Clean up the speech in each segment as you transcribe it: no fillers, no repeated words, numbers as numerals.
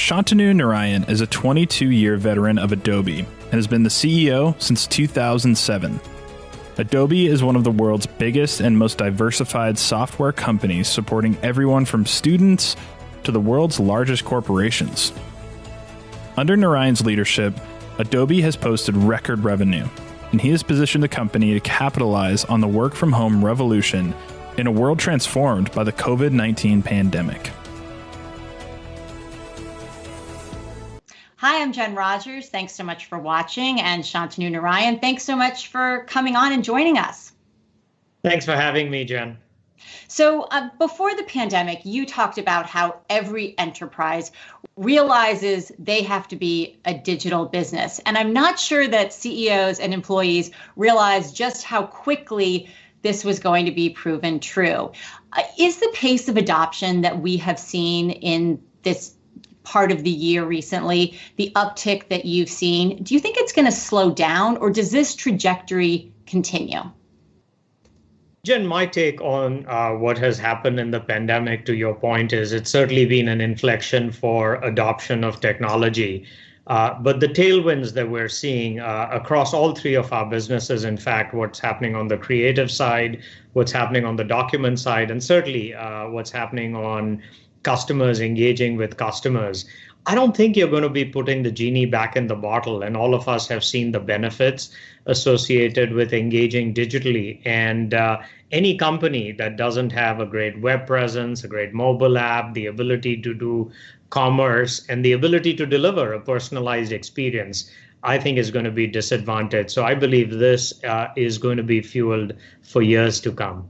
Shantanu Narayan is a 22-year veteran of Adobe and has been the CEO since 2007. Adobe is one of the world's biggest and most diversified software companies, supporting everyone from students to the world's largest corporations. Under Narayan's leadership, Adobe has posted record revenue, and he has positioned the company to capitalize on the work-from-home revolution in a world transformed by the COVID-19 pandemic. Hi, I'm Jen Rogers. Thanks so much for watching. And Shantanu Narayan, thanks so much for coming on and joining us. Thanks for having me, Jen. So before the pandemic, you talked about how every enterprise realizes they have to be a digital business. And I'm not sure that CEOs and employees realize just how quickly this was going to be proven true. Is the pace of adoption that we have seen in this part of the year recently, the uptick that you've seen, do you think it's going to slow down, or does this trajectory continue? Jen, my take on what has happened in the pandemic, to your point, is it's certainly been an inflection for adoption of technology. But the tailwinds that we're seeing across all three of our businesses, in fact, what's happening on the creative side, what's happening on the document side, and certainly what's happening on customers engaging with customers, I don't think you're going to be putting the genie back in the bottle. And all of us have seen the benefits associated with engaging digitally. And any company that doesn't have a great web presence, a great mobile app, the ability to do commerce, and the ability to deliver a personalized experience, I think is going to be disadvantaged. So I believe this is going to be fueled for years to come.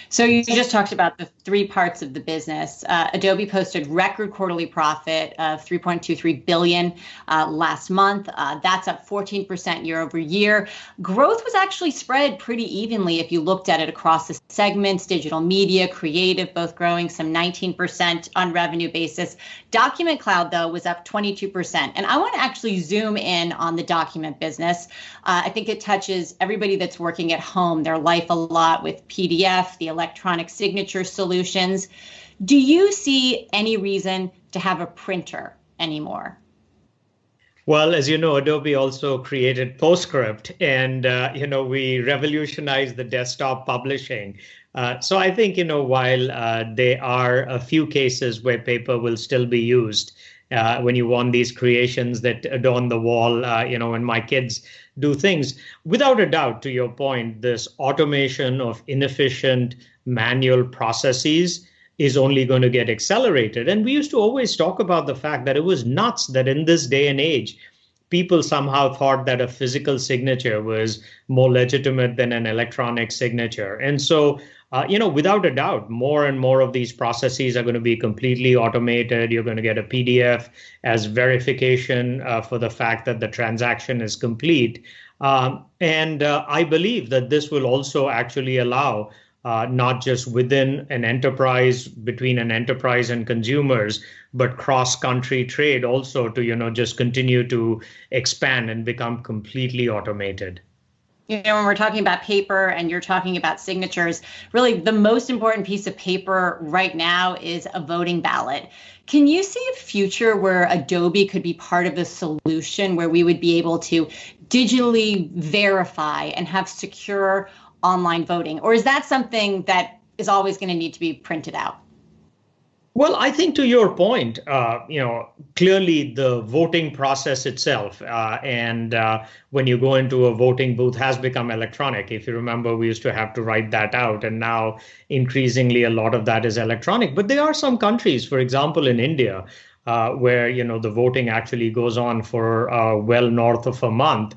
So you just talked about the three parts of the business. Adobe posted record quarterly profit of $3.23 billion last month. That's up 14% year over year. Growth was actually spread pretty evenly if you looked at it across the segments, digital media, creative, both growing some 19% on revenue basis. Document Cloud, though, was up 22%. And I want to actually zoom in on the document business. I think it touches everybody that's working at home, their life a lot with PDF, the electronic signature solutions. Do you see any reason to have a printer anymore? Well, as you know, Adobe also created PostScript, and we revolutionized the desktop publishing. So I think, while there are a few cases where paper will still be used, when you want these creations that adorn the wall, when my kids do things, without a doubt, to your point, this automation of inefficient manual processes is only going to get accelerated. And we used to always talk about the fact that it was nuts that in this day and age, people somehow thought that a physical signature was more legitimate than an electronic signature. And so, without a doubt, more and more of these processes are going to be completely automated. You're going to get a PDF as verification for the fact that the transaction is complete. And I believe that this will also actually allow not just within an enterprise, between an enterprise and consumers, but cross-country trade also to, just continue to expand and become completely automated. When we're talking about paper and you're talking about signatures, really the most important piece of paper right now is a voting ballot. Can you see a future where Adobe could be part of the solution, where we would be able to digitally verify and have secure online voting? Or is that something that is always going to need to be printed out? Well, I think to your point, clearly the voting process itself and when you go into a voting booth has become electronic. If you remember, we used to have to write that out, and now increasingly a lot of that is electronic. But there are some countries, for example, in India, where the voting actually goes on for well north of a month.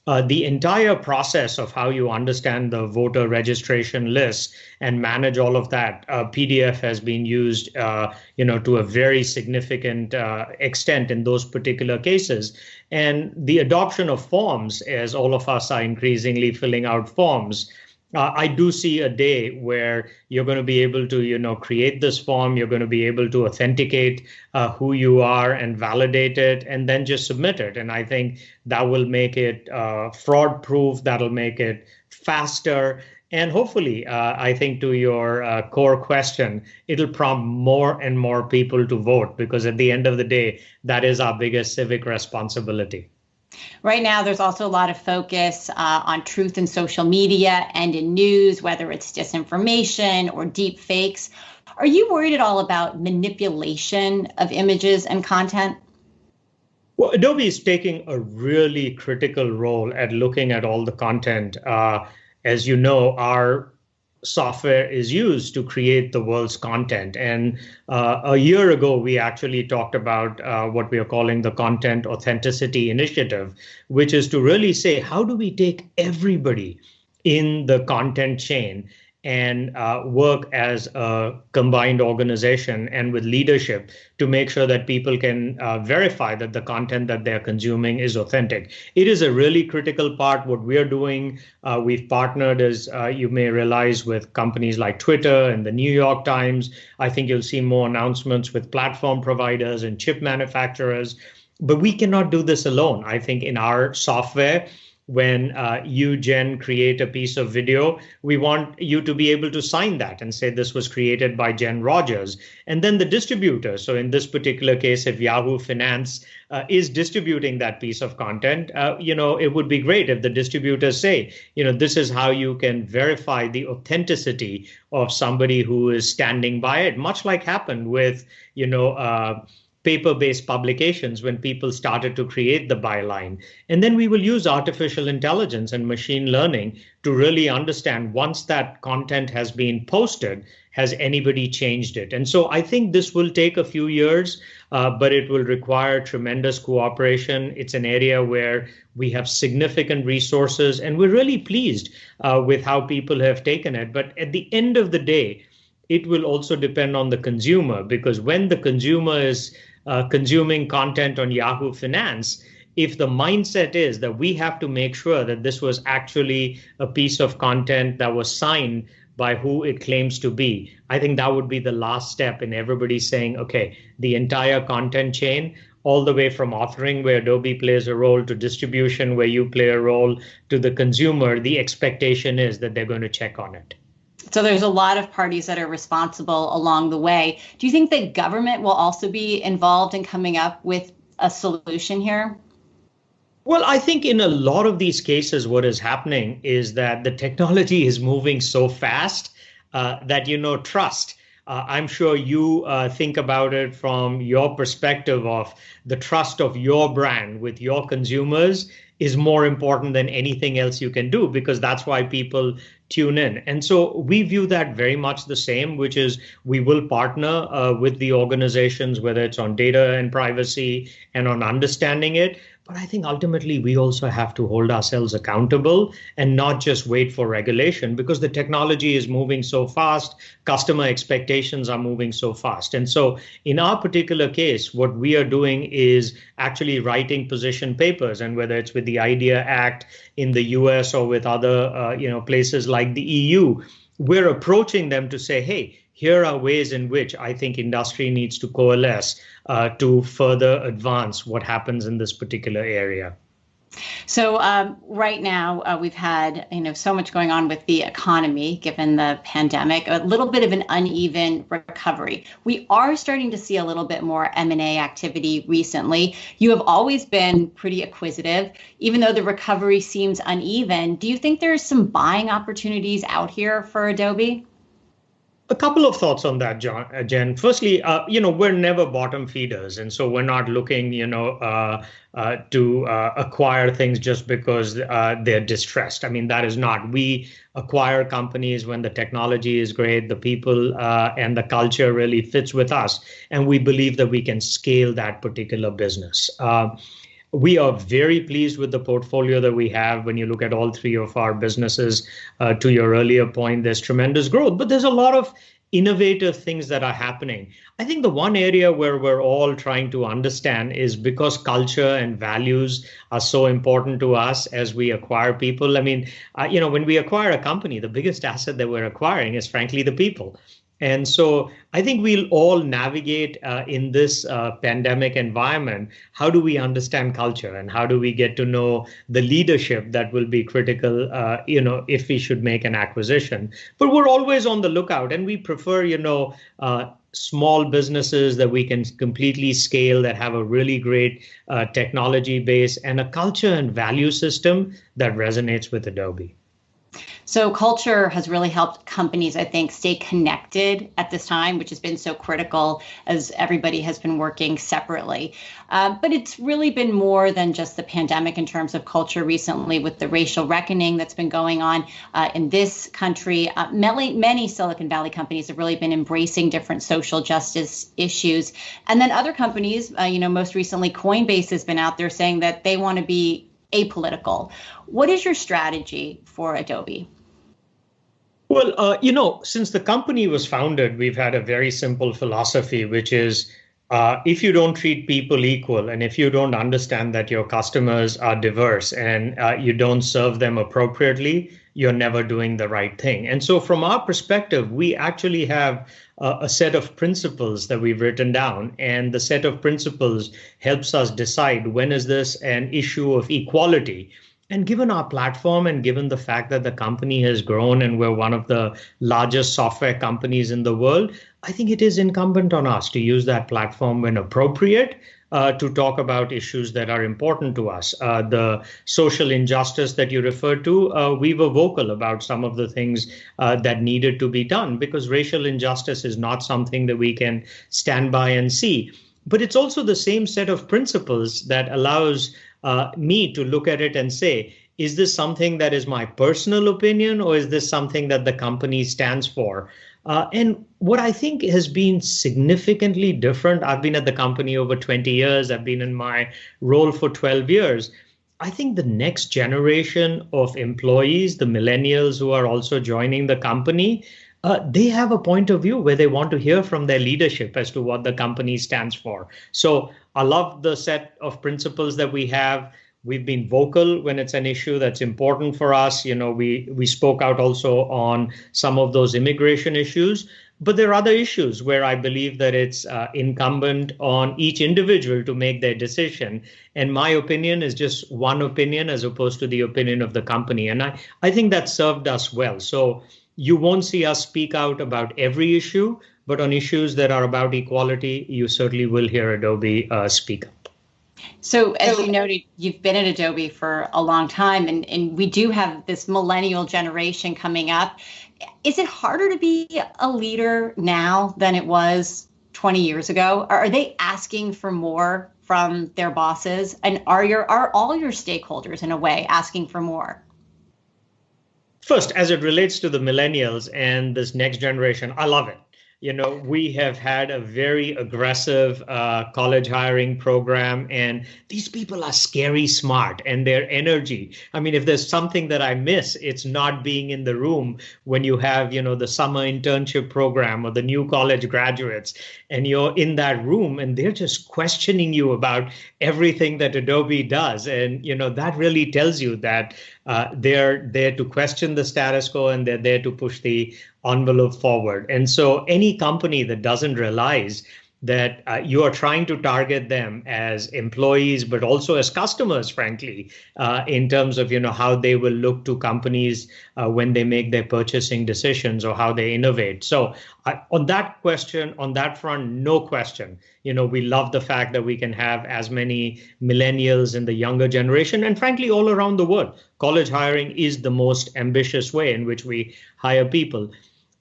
The entire process of how you understand the voter registration list and manage all of that, PDF has been used, to a very significant extent in those particular cases. And the adoption of forms, as all of us are increasingly filling out forms, I do see a day where you're going to be able to, create this form. You're going to be able to authenticate who you are and validate it, and then just submit it. And I think that will make it fraud-proof. That'll make it faster. And hopefully, I think to your core question, it'll prompt more and more people to vote, because at the end of the day, that is our biggest civic responsibility. Right now, there's also a lot of focus on truth in social media and in news, whether it's disinformation or deep fakes. Are you worried at all about manipulation of images and content? Well, Adobe is taking a really critical role at looking at all the content. As you know, our software is used to create the world's content. And a year ago, we actually talked about what we are calling the Content Authenticity Initiative, which is to really say, how do we take everybody in the content chain and work as a combined organization and with leadership to make sure that people can verify that the content that they're consuming is authentic. It is a really critical part. What we're doing, we've partnered, as you may realize, with companies like Twitter and the New York Times. I think you'll see more announcements with platform providers and chip manufacturers. But we cannot do this alone. I think in our software, when you, Jen, create a piece of video, we want you to be able to sign that and say this was created by Jen Rogers. And then the distributor. So in this particular case, if Yahoo Finance is distributing that piece of content, it would be great if the distributors say, this is how you can verify the authenticity of somebody who is standing by it, much like happened with, paper-based publications when people started to create the byline. And then we will use artificial intelligence and machine learning to really understand, once that content has been posted, has anybody changed it? And so I think this will take a few years, but it will require tremendous cooperation. It's an area where we have significant resources, and we're really pleased with how people have taken it. But at the end of the day, it will also depend on the consumer, because when the consumer is consuming content on Yahoo Finance, if the mindset is that we have to make sure that this was actually a piece of content that was signed by who it claims to be, I think that would be the last step in everybody saying, okay, the entire content chain, all the way from authoring, where Adobe plays a role, to distribution, where you play a role, to the consumer, the expectation is that they're going to check on it. So there's a lot of parties that are responsible along the way. Do you think the government will also be involved in coming up with a solution here? Well, I think in a lot of these cases, what is happening is that the technology is moving so fast that, trust. I'm sure you think about it from your perspective of the trust of your brand with your consumers is more important than anything else you can do, because that's why people tune in. And so we view that very much the same, which is we will partner with the organizations, whether it's on data and privacy and on understanding it. But I think ultimately we also have to hold ourselves accountable and not just wait for regulation, because the technology is moving so fast, customer expectations are moving so fast. And so in our particular case, what we are doing is actually writing position papers, and whether it's with the IDEA Act in the US or with other places like the EU, we're approaching them to say, hey, here are ways in which I think industry needs to coalesce to further advance what happens in this particular area. So right now, we've had so much going on with the economy, given the pandemic, a little bit of an uneven recovery. We are starting to see a little bit more M&A activity recently. You have always been pretty acquisitive. Even though the recovery seems uneven, do you think there's some buying opportunities out here for Adobe? A couple of thoughts on that, Jen. Firstly, we're never bottom feeders. And so we're not looking, to acquire things just because they're distressed. I mean, that is not. We acquire companies when the technology is great, the people and the culture really fits with us. And we believe that we can scale that particular business. We are very pleased with the portfolio that we have. When you look at all three of our businesses, to your earlier point, there's tremendous growth, but there's a lot of innovative things that are happening. I think the one area where we're all trying to understand is, because culture and values are so important to us as we acquire people. I mean, when we acquire a company, the biggest asset that we're acquiring is frankly the people. And so I think we'll all navigate in this pandemic environment. How do we understand culture, and how do we get to know the leadership that will be critical, if we should make an acquisition? But we're always on the lookout, and we prefer, small businesses that we can completely scale, that have a really great technology base and a culture and value system that resonates with Adobe. So culture has really helped companies, I think, stay connected at this time, which has been so critical as everybody has been working separately. But it's really been more than just the pandemic in terms of culture recently, with the racial reckoning that's been going on in this country. Many Silicon Valley companies have really been embracing different social justice issues. And then other companies, most recently Coinbase has been out there saying that they want to be apolitical. What is your strategy for Adobe? Well, since the company was founded, we've had a very simple philosophy, which is if you don't treat people equal, and if you don't understand that your customers are diverse, and you don't serve them appropriately, you're never doing the right thing. And so from our perspective, we actually have a set of principles that we've written down, and the set of principles helps us decide when is this an issue of equality. And given our platform, and given the fact that the company has grown and we're one of the largest software companies in the world, I think it is incumbent on us to use that platform when appropriate to talk about issues that are important to us. The social injustice that you referred to, we were vocal about some of the things that needed to be done, because racial injustice is not something that we can stand by and see. But it's also the same set of principles that allows me to look at it and say, is this something that is my personal opinion, or is this something that the company stands for? And what I think has been significantly different, I've been at the company over 20 years, I've been in my role for 12 years. I think the next generation of employees, the millennials who are also joining the company, they have a point of view where they want to hear from their leadership as to what the company stands for. So I love the set of principles that we have. We've been vocal when it's an issue that's important for us. We spoke out also on some of those immigration issues. But there are other issues where I believe that it's incumbent on each individual to make their decision. And my opinion is just one opinion as opposed to the opinion of the company. And I think that served us well. So you won't see us speak out about every issue, but on issues that are about equality, you certainly will hear Adobe speak up. So as you noted, you've been at Adobe for a long time, and we do have this millennial generation coming up. Is it harder to be a leader now than it was 20 years ago? Are they asking for more from their bosses? And are all your stakeholders, in a way, asking for more? First, as it relates to the millennials and this next generation, I love it. We have had a very aggressive college hiring program, and these people are scary smart, and their energy. I mean, if there's something that I miss, it's not being in the room when you have, the summer internship program or the new college graduates, and you're in that room and they're just questioning you about everything that Adobe does. And, that really tells you that they're there to question the status quo, and they're there to push the envelope forward. And so any company that doesn't realize that you are trying to target them as employees, but also as customers, frankly, in terms of, how they will look to companies when they make their purchasing decisions or how they innovate. So on that front, no question. We love the fact that we can have as many millennials in the younger generation, and frankly, all around the world. College hiring is the most ambitious way in which we hire people.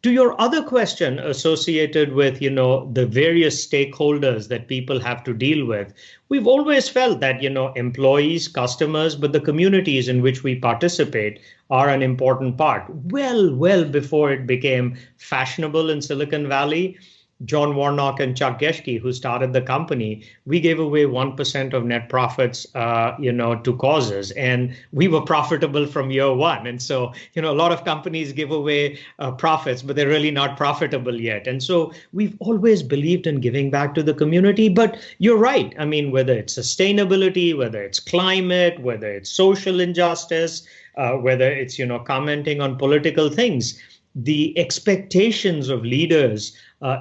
To your other question associated with, the various stakeholders that people have to deal with, we've always felt that, employees, customers, but the communities in which we participate are an important part. Well before it became fashionable in Silicon Valley, John Warnock and Chuck Geschke, who started the company, we gave away 1% of net profits, to causes, and we were profitable from year one. And so, a lot of companies give away profits, but they're really not profitable yet. And so we've always believed in giving back to the community. But you're right. I mean, whether it's sustainability, whether it's climate, whether it's social injustice, whether it's, commenting on political things, the expectations of leaders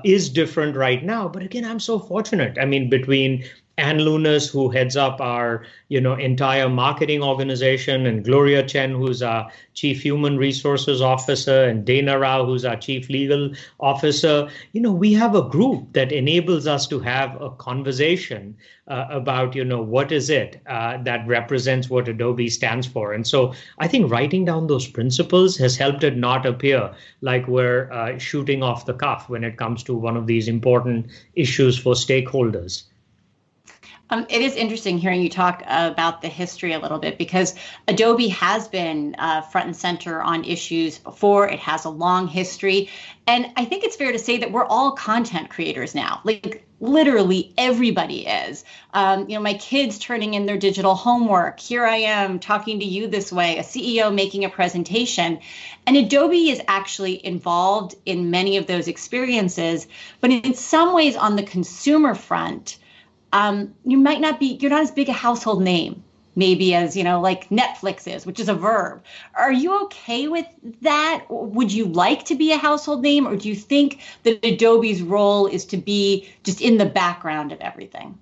is different right now. But again, I'm so fortunate. I mean, between Ann Lunas, who heads up our, entire marketing organization, and Gloria Chen, who's our Chief Human Resources Officer, and Dana Rao, who's our Chief Legal Officer, we have a group that enables us to have a conversation about, what is it that represents what Adobe stands for. And so I think writing down those principles has helped it not appear like we're shooting off the cuff when it comes to one of these important issues for stakeholders. It is interesting hearing you talk about the history a little bit, because Adobe has been front and center on issues before. It has a long history. And I think it's fair to say that we're all content creators now. Like literally everybody is. My kids turning in their digital homework. Here I am talking to you this way, a CEO making a presentation. And Adobe is actually involved in many of those experiences. But in some ways on the consumer front, you're not as big a household name, maybe as, like Netflix is, which is a verb. Are you okay with that? Would you like to be a household name, or do you think that Adobe's role is to be just in the background of everything?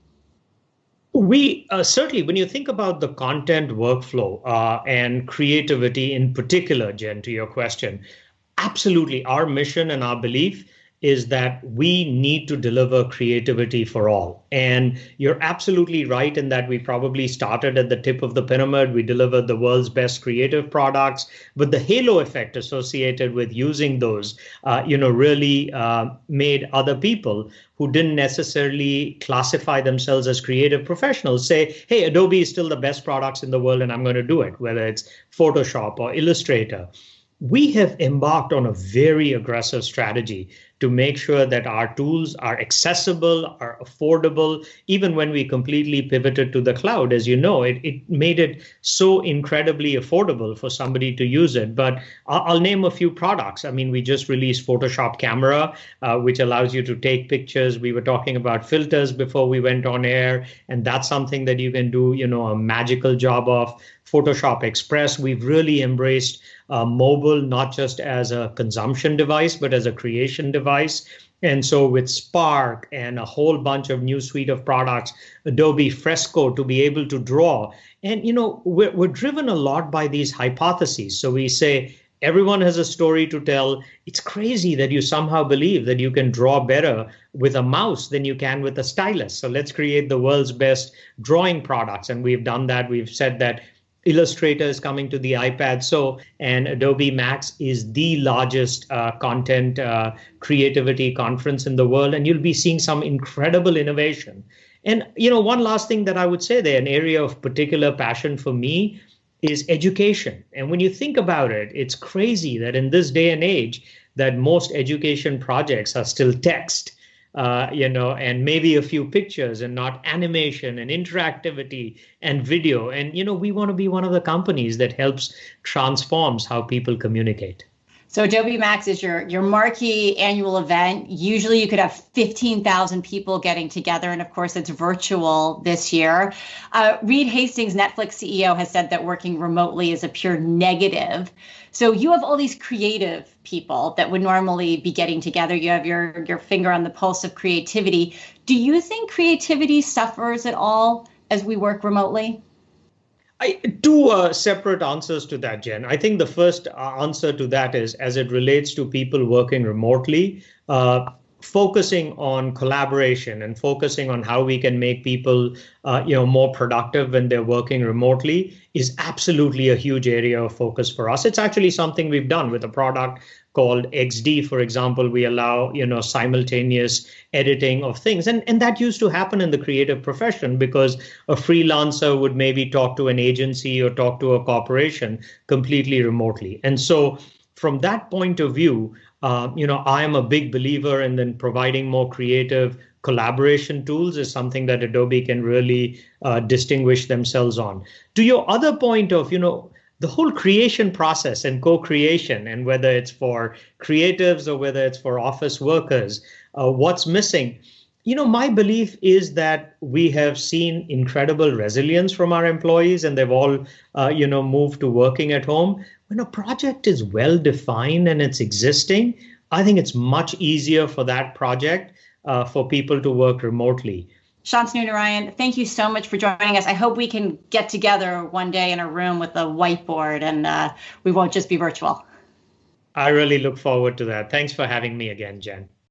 We certainly, when you think about the content workflow and creativity in particular, Jen, to your question, absolutely. Our mission and our belief is that we need to deliver creativity for all. And you're absolutely right in that we probably started at the tip of the pyramid. We delivered the world's best creative products, but the halo effect associated with using those, really made other people who didn't necessarily classify themselves as creative professionals say, hey, Adobe is still the best products in the world and I'm going to do it, whether it's Photoshop or Illustrator. We have embarked on a very aggressive strategy to make sure that our tools are accessible, are affordable. Even when we completely pivoted to the cloud, as you know, it made it so incredibly affordable for somebody to use it. But I'll name a few products. I mean, we just released Photoshop Camera, which allows you to take pictures. We were talking about filters before we went on air, and that's something that you can do, a magical job of. Photoshop Express, we've really embraced mobile, not just as a consumption device, but as a creation device. And so with Spark and a whole bunch of new suite of products, Adobe Fresco to be able to draw. And, we're driven a lot by these hypotheses. So we say, everyone has a story to tell. It's crazy that you somehow believe that you can draw better with a mouse than you can with a stylus. So let's create the world's best drawing products. And we've done that. We've said that Illustrator is coming to the iPad. And Adobe Max is the largest content creativity conference in the world. And you'll be seeing some incredible innovation. And, one last thing that I would say there, an area of particular passion for me is education. And when you think about it, it's crazy that in this day and age that most education projects are still text. And maybe a few pictures and not animation and interactivity and video. And, we want to be one of the companies that helps transforms how people communicate. So Adobe Max is your marquee annual event. Usually you could have 15,000 people getting together. And of course, it's virtual this year. Reed Hastings, Netflix CEO, has said that working remotely is a pure negative. So you have all these creative people that would normally be getting together. You have your finger on the pulse of creativity. Do you think creativity suffers at all as we work remotely? Two separate answers to that, Jen. I think the first answer to that is, as it relates to people working remotely, focusing on collaboration and focusing on how we can make people, more productive when they're working remotely is absolutely a huge area of focus for us. It's actually something we've done with a product called XD, for example. We allow, simultaneous editing of things. And that used to happen in the creative profession because a freelancer would maybe talk to an agency or talk to a corporation completely remotely. And so from that point of view, I am a big believer in then providing more creative collaboration tools is something that Adobe can really distinguish themselves on. To your other point of, the whole creation process and co-creation, and whether it's for creatives or whether it's for office workers, what's missing? My belief is that we have seen incredible resilience from our employees and they've all, moved to working at home. when a project is well defined and it's existing, I think it's much easier for that project for people to work remotely. Shantanu Narayan, thank you so much for joining us. I hope we can get together one day in a room with a whiteboard and we won't just be virtual. I really look forward to that. Thanks for having me again, Jen.